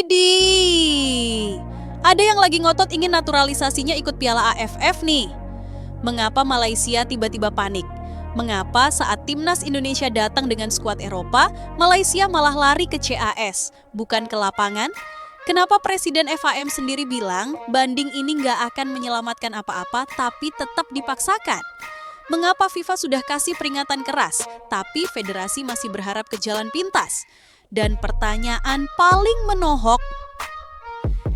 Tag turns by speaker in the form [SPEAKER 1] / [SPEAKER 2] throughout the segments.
[SPEAKER 1] Widih, ada yang lagi ngotot ingin naturalisasinya ikut Piala AFF nih. Mengapa Malaysia tiba-tiba panik? Mengapa saat timnas Indonesia datang dengan skuad Eropa, Malaysia malah lari ke CAS, bukan ke lapangan? Kenapa Presiden FAM sendiri bilang banding ini nggak akan menyelamatkan apa-apa tapi tetap dipaksakan? Mengapa FIFA sudah kasih peringatan keras, tapi federasi masih berharap ke jalan pintas? Dan pertanyaan paling menohok,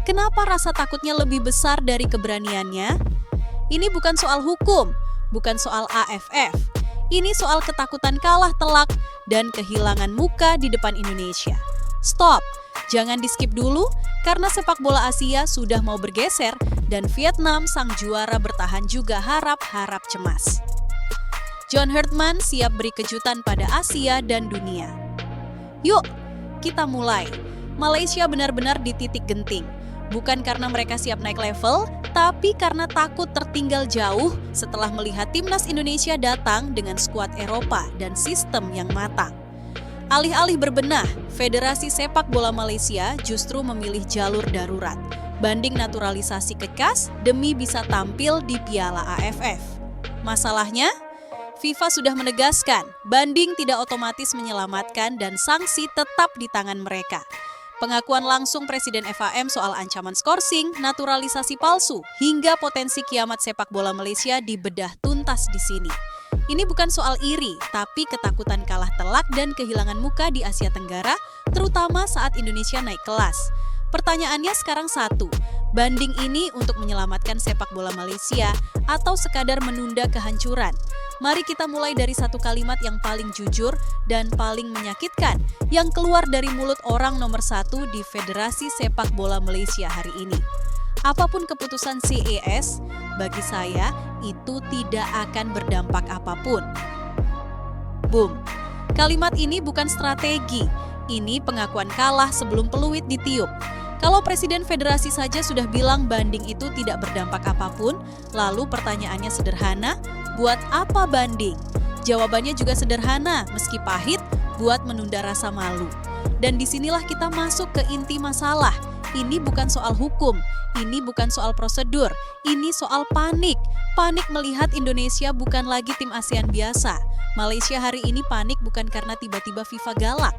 [SPEAKER 1] kenapa rasa takutnya lebih besar dari keberaniannya? Ini bukan soal hukum, bukan soal AFF. Ini soal ketakutan kalah telak dan kehilangan muka di depan Indonesia. Stop, jangan di-skip dulu karena sepak bola Asia sudah mau bergeser dan Vietnam sang juara bertahan juga harap-harap cemas. John Herdman siap beri kejutan pada Asia dan dunia. Yuk, kita mulai. Malaysia benar-benar di titik genting. Bukan karena mereka siap naik level, tapi karena takut tertinggal jauh setelah melihat timnas Indonesia datang dengan skuad Eropa dan sistem yang matang. Alih-alih berbenah, Federasi Sepak Bola Malaysia justru memilih jalur darurat, banding naturalisasi ke CAS demi bisa tampil di Piala AFF. Masalahnya, FIFA sudah menegaskan, banding tidak otomatis menyelamatkan dan sanksi tetap di tangan mereka. Pengakuan langsung Presiden FAM soal ancaman skorsing, naturalisasi palsu, hingga potensi kiamat sepak bola Malaysia dibedah tuntas di sini. Ini bukan soal iri, tapi ketakutan kalah telak dan kehilangan muka di Asia Tenggara, terutama saat Indonesia naik kelas. Pertanyaannya sekarang satu, banding ini untuk menyelamatkan sepak bola Malaysia atau sekadar menunda kehancuran? Mari kita mulai dari satu kalimat yang paling jujur dan paling menyakitkan yang keluar dari mulut orang nomor satu di Federasi Sepak Bola Malaysia hari ini. Apapun keputusan CAS, bagi saya itu tidak akan berdampak apapun. Boom. Kalimat ini bukan strategi, ini pengakuan kalah sebelum peluit ditiup. Kalau Presiden Federasi saja sudah bilang banding itu tidak berdampak apapun, lalu pertanyaannya sederhana, buat apa banding? Jawabannya juga sederhana, meski pahit, buat menunda rasa malu. Dan disinilah kita masuk ke inti masalah. Ini bukan soal hukum, ini bukan soal prosedur, ini soal panik. Panik melihat Indonesia bukan lagi tim ASEAN biasa. Malaysia hari ini panik bukan karena tiba-tiba FIFA galak.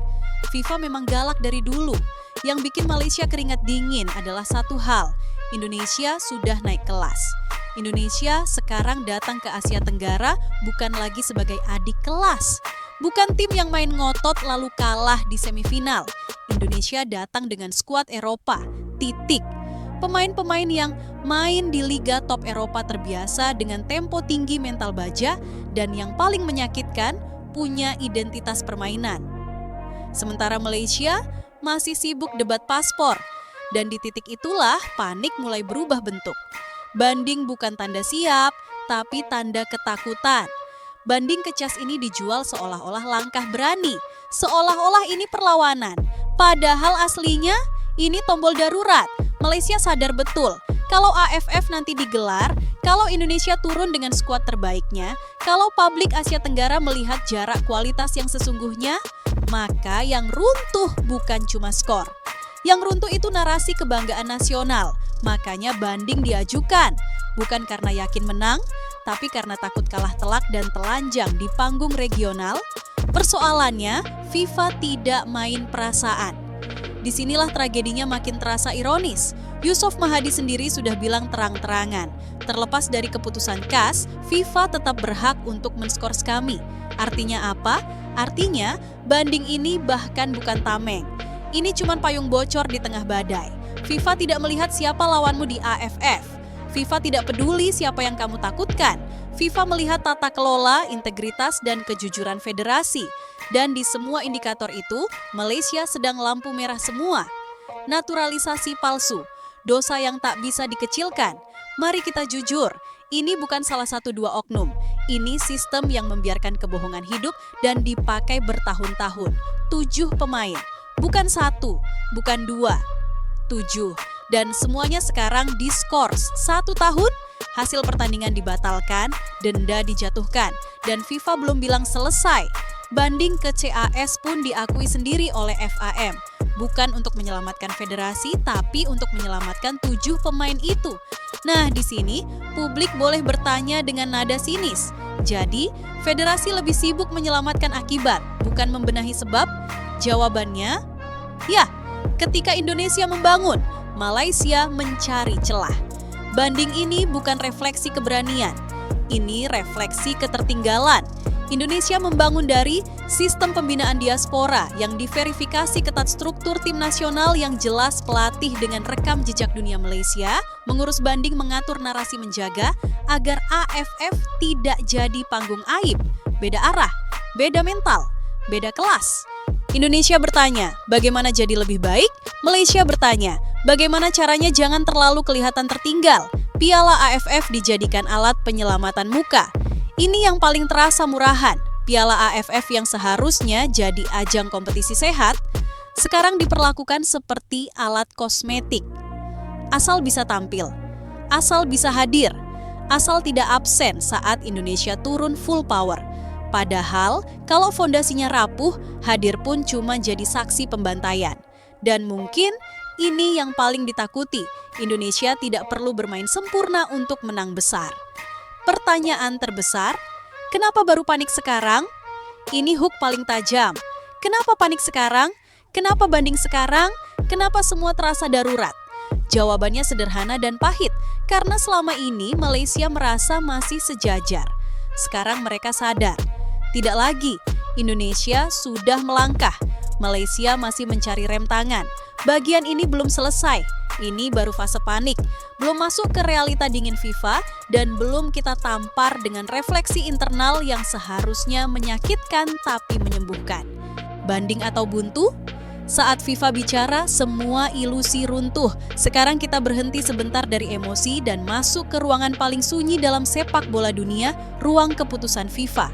[SPEAKER 1] FIFA memang galak dari dulu. Yang bikin Malaysia keringat dingin adalah satu hal, Indonesia sudah naik kelas. Indonesia sekarang datang ke Asia Tenggara bukan lagi sebagai adik kelas. Bukan tim yang main ngotot lalu kalah di semifinal. Indonesia datang dengan skuad Eropa, titik. Pemain-pemain yang main di Liga Top Eropa terbiasa dengan tempo tinggi mental baja dan yang paling menyakitkan, punya identitas permainan. Sementara Malaysia masih sibuk debat paspor. Dan di titik itulah panik mulai berubah bentuk. Banding bukan tanda siap, tapi tanda ketakutan. Banding ke CAS ini dijual seolah-olah langkah berani. Seolah-olah ini perlawanan. Padahal aslinya ini tombol darurat. Malaysia sadar betul, kalau AFF nanti digelar, kalau Indonesia turun dengan skuad terbaiknya, kalau publik Asia Tenggara melihat jarak kualitas yang sesungguhnya, maka yang runtuh bukan cuma skor. Yang runtuh itu narasi kebanggaan nasional, makanya banding diajukan. Bukan karena yakin menang, tapi karena takut kalah telak dan telanjang di panggung regional. Persoalannya, FIFA tidak main perasaan. Disinilah tragedinya makin terasa ironis. Yusof Mahadi sendiri sudah bilang terang-terangan, terlepas dari keputusan CAS, FIFA tetap berhak untuk menskors kami. Artinya apa? Artinya, banding ini bahkan bukan tameng. Ini cuma payung bocor di tengah badai. FIFA tidak melihat siapa lawanmu di AFF. FIFA tidak peduli siapa yang kamu takutkan. FIFA melihat tata kelola, integritas, dan kejujuran federasi. Dan di semua indikator itu, Malaysia sedang lampu merah semua. Naturalisasi palsu, dosa yang tak bisa dikecilkan. Mari kita jujur, ini bukan salah satu dua oknum. Ini sistem yang membiarkan kebohongan hidup dan dipakai bertahun-tahun. 7 pemain, bukan 1, bukan 2, 7. Dan semuanya sekarang diskors 1 tahun, hasil pertandingan dibatalkan, denda dijatuhkan, dan FIFA belum bilang selesai. Banding ke CAS pun diakui sendiri oleh FAM. bukan untuk menyelamatkan federasi, tapi untuk menyelamatkan 7 pemain itu. Nah, di sini publik boleh bertanya dengan nada sinis. Jadi, federasi lebih sibuk menyelamatkan akibat, bukan membenahi sebab? Jawabannya, ya, ketika Indonesia membangun, Malaysia mencari celah. Banding ini bukan refleksi keberanian, ini refleksi ketertinggalan. Indonesia membangun dari sistem pembinaan diaspora yang diverifikasi ketat struktur tim nasional yang jelas pelatih dengan rekam jejak dunia Malaysia, mengurus banding mengatur narasi menjaga agar AFF tidak jadi panggung aib. Beda arah, beda mental, beda kelas. Indonesia bertanya, bagaimana jadi lebih baik? Malaysia bertanya, bagaimana caranya jangan terlalu kelihatan tertinggal? Piala AFF dijadikan alat penyelamatan muka. Ini yang paling terasa murahan. Piala AFF yang seharusnya jadi ajang kompetisi sehat, sekarang diperlakukan seperti alat kosmetik. Asal bisa tampil, asal bisa hadir, asal tidak absen saat Indonesia turun full power. Padahal kalau fondasinya rapuh, hadir pun cuma jadi saksi pembantaian. Dan mungkin ini yang paling ditakuti, Indonesia tidak perlu bermain sempurna untuk menang besar. Pertanyaan terbesar, kenapa baru panik sekarang? Ini hook paling tajam. Kenapa panik sekarang? Kenapa banding sekarang? Kenapa semua terasa darurat? Jawabannya sederhana dan pahit, karena selama ini Malaysia merasa masih sejajar. Sekarang mereka sadar, tidak lagi, Indonesia sudah melangkah. Malaysia masih mencari rem tangan. Bagian ini belum selesai. Ini baru fase panik, belum masuk ke realita dingin FIFA dan belum kita tampar dengan refleksi internal yang seharusnya menyakitkan tapi menyembuhkan. Banding atau buntu? Saat FIFA bicara, semua ilusi runtuh. Sekarang kita berhenti sebentar dari emosi dan masuk ke ruangan paling sunyi dalam sepak bola dunia, ruang keputusan FIFA.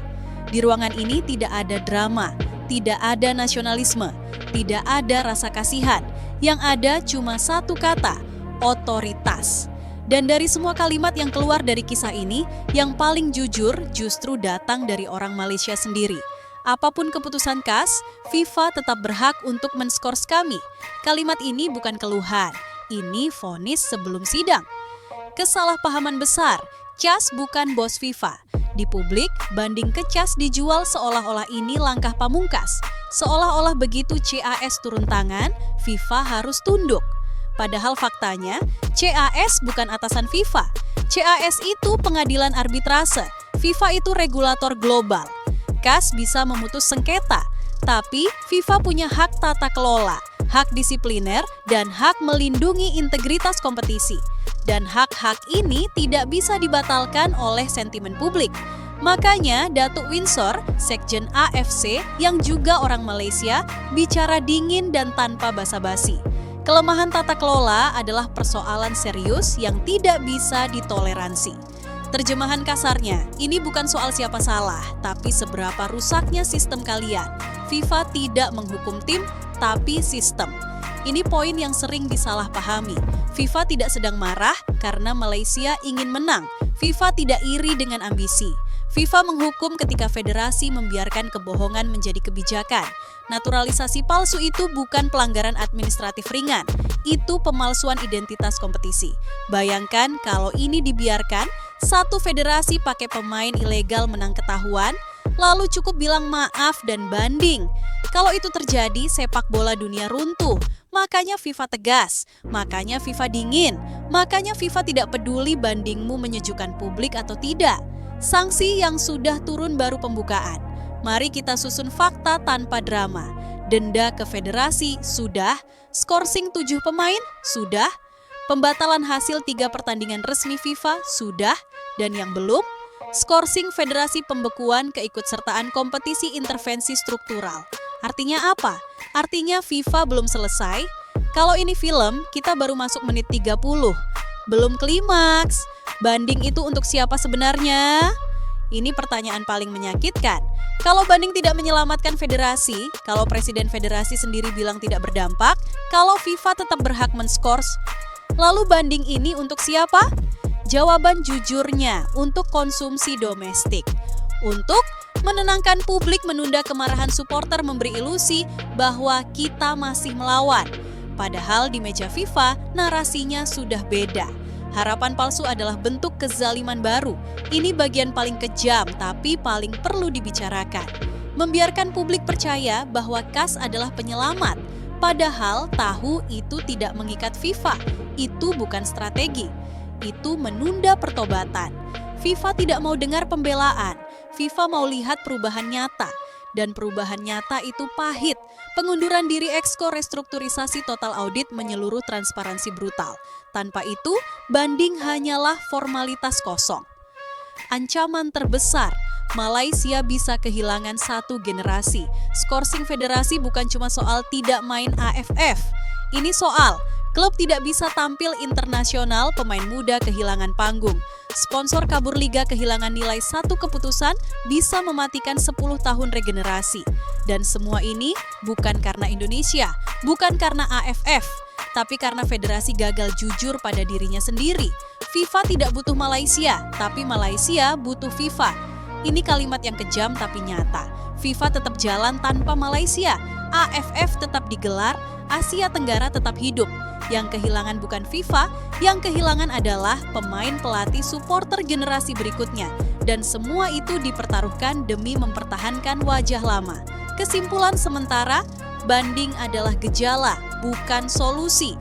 [SPEAKER 1] Di ruangan ini tidak ada drama, tidak ada nasionalisme, tidak ada rasa kasihan. Yang ada cuma satu kata, otoritas. Dan dari semua kalimat yang keluar dari kisah ini, yang paling jujur justru datang dari orang Malaysia sendiri. Apapun keputusan CAS, FIFA tetap berhak untuk menskors kami. Kalimat ini bukan keluhan, ini vonis sebelum sidang. Kesalahpahaman besar, CAS bukan bos FIFA. Di publik, banding ke CAS dijual seolah-olah ini langkah pamungkas. Seolah-olah begitu CAS turun tangan, FIFA harus tunduk. Padahal faktanya, CAS bukan atasan FIFA. CAS itu pengadilan arbitrase. FIFA itu regulator global. CAS bisa memutus sengketa, tapi FIFA punya hak tata kelola, hak disipliner, dan hak melindungi integritas kompetisi. Dan hak-hak ini tidak bisa dibatalkan oleh sentimen publik. Makanya Datuk Winsor, Sekjen AFC yang juga orang Malaysia, bicara dingin dan tanpa basa-basi. Kelemahan tata kelola adalah persoalan serius yang tidak bisa ditoleransi. Terjemahan kasarnya, ini bukan soal siapa salah, tapi seberapa rusaknya sistem kalian. FIFA tidak menghukum tim, tapi sistem. Ini poin yang sering disalahpahami. FIFA tidak sedang marah karena Malaysia ingin menang. FIFA tidak iri dengan ambisi. FIFA menghukum ketika federasi membiarkan kebohongan menjadi kebijakan. Naturalisasi palsu itu bukan pelanggaran administratif ringan, itu pemalsuan identitas kompetisi. Bayangkan kalau ini dibiarkan, satu federasi pakai pemain ilegal menang ketahuan, lalu cukup bilang maaf dan banding. Kalau itu terjadi, sepak bola dunia runtuh. Makanya FIFA tegas, makanya FIFA dingin, makanya FIFA tidak peduli bandingmu menyejukkan publik atau tidak. Sanksi yang sudah turun baru pembukaan. Mari kita susun fakta tanpa drama. Denda ke federasi sudah, skorsing 7 pemain sudah, pembatalan hasil 3 pertandingan resmi FIFA sudah, dan yang belum, skorsing federasi pembekuan keikutsertaan kompetisi intervensi struktural. Artinya apa? Artinya FIFA belum selesai. Kalau ini film, kita baru masuk menit 30. Belum klimaks. Banding itu untuk siapa sebenarnya? Ini pertanyaan paling menyakitkan. Kalau banding tidak menyelamatkan federasi, kalau presiden federasi sendiri bilang tidak berdampak, kalau FIFA tetap berhak menskors, lalu banding ini untuk siapa? Jawaban jujurnya, untuk konsumsi domestik. Untuk Menenangkan publik, menunda kemarahan supporter, memberi ilusi bahwa kita masih melawan. Padahal di meja FIFA, narasinya sudah beda. Harapan palsu adalah bentuk kezaliman baru. Ini bagian paling kejam, tapi paling perlu dibicarakan. Membiarkan publik percaya bahwa CAS adalah penyelamat. Padahal tahu itu tidak mengikat FIFA. Itu bukan strategi. Itu menunda pertobatan. FIFA tidak mau dengar pembelaan. FIFA mau lihat perubahan nyata. Dan perubahan nyata itu pahit. Pengunduran diri Exco, restrukturisasi total audit, menyeluruh, transparansi brutal. Tanpa itu, banding hanyalah formalitas kosong. Ancaman terbesar, Malaysia bisa kehilangan satu generasi. Skorsing federasi bukan cuma soal tidak main AFF. Ini soal klub tidak bisa tampil internasional, pemain muda kehilangan panggung. Sponsor kabur liga kehilangan nilai, satu keputusan bisa mematikan 10 tahun regenerasi. Dan semua ini bukan karena Indonesia, bukan karena AFF, tapi karena federasi gagal jujur pada dirinya sendiri. FIFA tidak butuh Malaysia, tapi Malaysia butuh FIFA. Ini kalimat yang kejam tapi nyata. FIFA tetap jalan tanpa Malaysia, AFF tetap digelar, Asia Tenggara tetap hidup. Yang kehilangan bukan FIFA, yang kehilangan adalah pemain, pelatih, supporter generasi berikutnya. Dan semua itu dipertaruhkan demi mempertahankan wajah lama. Kesimpulan sementara, banding adalah gejala, bukan solusi.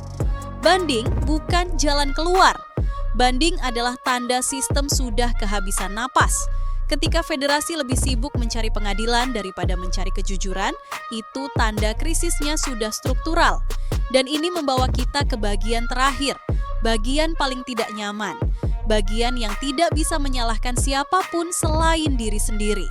[SPEAKER 1] Banding bukan jalan keluar. Banding adalah tanda sistem sudah kehabisan napas. Ketika federasi lebih sibuk mencari pengadilan daripada mencari kejujuran, itu tanda krisisnya sudah struktural. Dan ini membawa kita ke bagian terakhir, bagian paling tidak nyaman, bagian yang tidak bisa menyalahkan siapapun selain diri sendiri.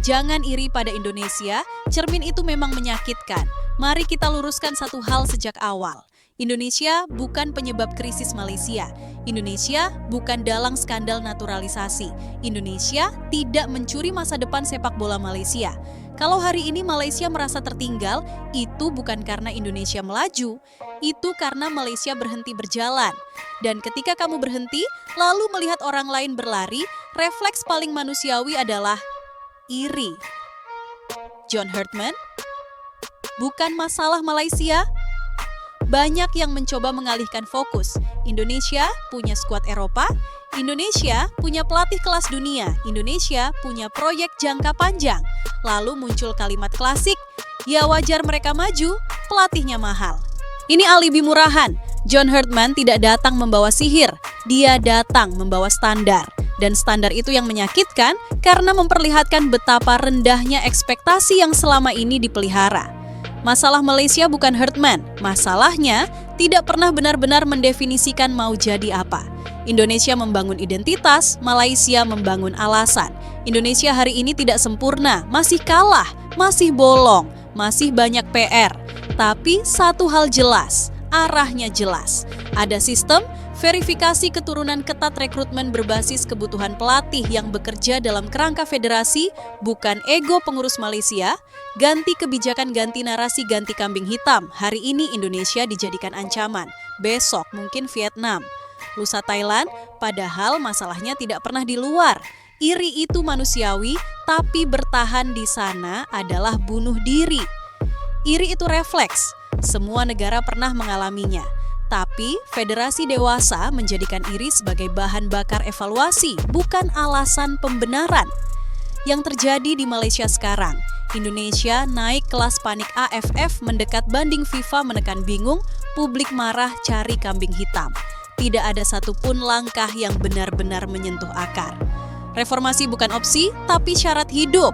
[SPEAKER 1] Jangan iri pada Indonesia, cermin itu memang menyakitkan. Mari kita luruskan satu hal sejak awal. Indonesia bukan penyebab krisis Malaysia. Indonesia bukan dalang skandal naturalisasi. Indonesia tidak mencuri masa depan sepak bola Malaysia. Kalau hari ini Malaysia merasa tertinggal, itu bukan karena Indonesia melaju, itu karena Malaysia berhenti berjalan. Dan ketika kamu berhenti, lalu melihat orang lain berlari, refleks paling manusiawi adalah iri. John Herdman, bukan masalah Malaysia. Banyak yang mencoba mengalihkan fokus. Indonesia punya skuad Eropa, Indonesia punya pelatih kelas dunia, Indonesia punya proyek jangka panjang. Lalu muncul kalimat klasik, ya wajar mereka maju, pelatihnya mahal. Ini alibi murahan. John Herdman tidak datang membawa sihir, dia datang membawa standar. Dan standar itu yang menyakitkan karena memperlihatkan betapa rendahnya ekspektasi yang selama ini dipelihara. Masalah Malaysia bukan Herdman, masalahnya tidak pernah benar-benar mendefinisikan mau jadi apa. Indonesia membangun identitas, Malaysia membangun alasan. Indonesia hari ini tidak sempurna, masih kalah, masih bolong, masih banyak PR. Tapi satu hal jelas, arahnya jelas. Ada sistem, verifikasi keturunan ketat, rekrutmen berbasis kebutuhan pelatih yang bekerja dalam kerangka federasi, bukan ego pengurus Malaysia. Ganti kebijakan, ganti narasi, ganti kambing hitam. Hari ini Indonesia dijadikan ancaman, besok mungkin Vietnam, lusa Thailand, padahal masalahnya tidak pernah di luar. Iri itu manusiawi, tapi bertahan di sana adalah bunuh diri. Iri itu refleks, semua negara pernah mengalaminya. Tapi federasi dewasa menjadikan iri sebagai bahan bakar evaluasi, bukan alasan pembenaran. Yang terjadi di Malaysia sekarang, Indonesia naik kelas, panik AFF, mendekat banding FIFA, menekan bingung, publik marah, cari kambing hitam. Tidak ada satupun langkah yang benar-benar menyentuh akar. Reformasi bukan opsi, tapi syarat hidup.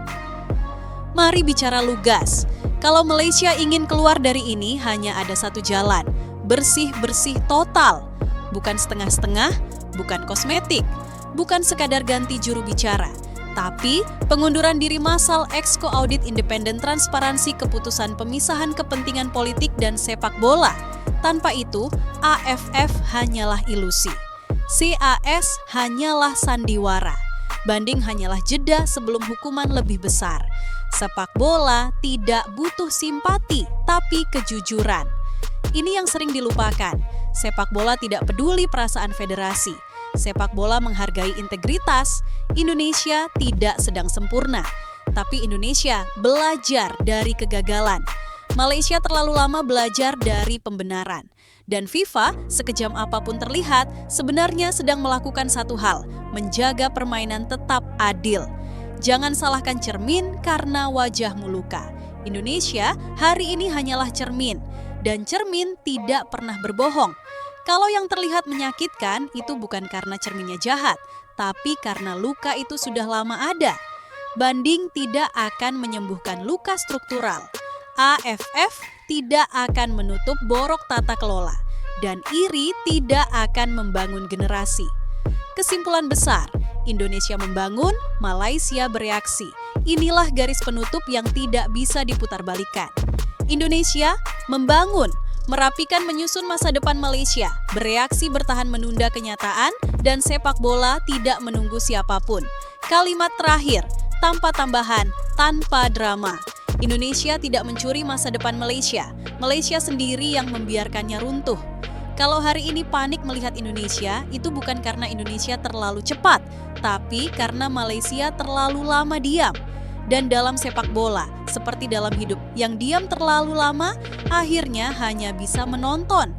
[SPEAKER 1] Mari bicara lugas. Kalau Malaysia ingin keluar dari ini, hanya ada satu jalan. Bersih-bersih total. Bukan setengah-setengah, bukan kosmetik, bukan sekadar ganti juru bicara. Tapi pengunduran diri massal, Exco audit independen, transparansi, keputusan pemisahan kepentingan politik dan sepak bola. Tanpa itu, AFF hanyalah ilusi. CAS hanyalah sandiwara. Banding hanyalah jeda sebelum hukuman lebih besar. Sepak bola tidak butuh simpati, tapi kejujuran. Ini yang sering dilupakan. Sepak bola tidak peduli perasaan federasi. Sepak bola menghargai integritas. Indonesia tidak sedang sempurna, Tapi Indonesia belajar dari kegagalan. Malaysia terlalu lama belajar dari pembenaran. Dan FIFA, sekejam apapun terlihat, sebenarnya sedang melakukan satu hal, menjaga permainan tetap adil. Jangan salahkan cermin karena wajahmu luka. Indonesia hari ini hanyalah cermin, dan cermin tidak pernah berbohong. Kalau yang terlihat menyakitkan, itu bukan karena cerminnya jahat, tapi karena luka itu sudah lama ada. Banding tidak akan menyembuhkan luka struktural. AFF tidak akan menutup borok tata kelola, dan iri tidak akan membangun generasi. Kesimpulan besar, Indonesia membangun, Malaysia bereaksi. Inilah garis penutup yang tidak bisa diputarbalikkan. Indonesia membangun, merapikan menyusun masa depan Malaysia, bereaksi bertahan menunda kenyataan, dan sepak bola tidak menunggu siapapun. Kalimat terakhir, tanpa tambahan, tanpa drama. Indonesia tidak mencuri masa depan Malaysia. Malaysia sendiri yang membiarkannya runtuh. Kalau hari ini panik melihat Indonesia, itu bukan karena Indonesia terlalu cepat, tapi karena Malaysia terlalu lama diam. Dan dalam sepak bola, seperti dalam hidup, yang diam terlalu lama, akhirnya hanya bisa menonton.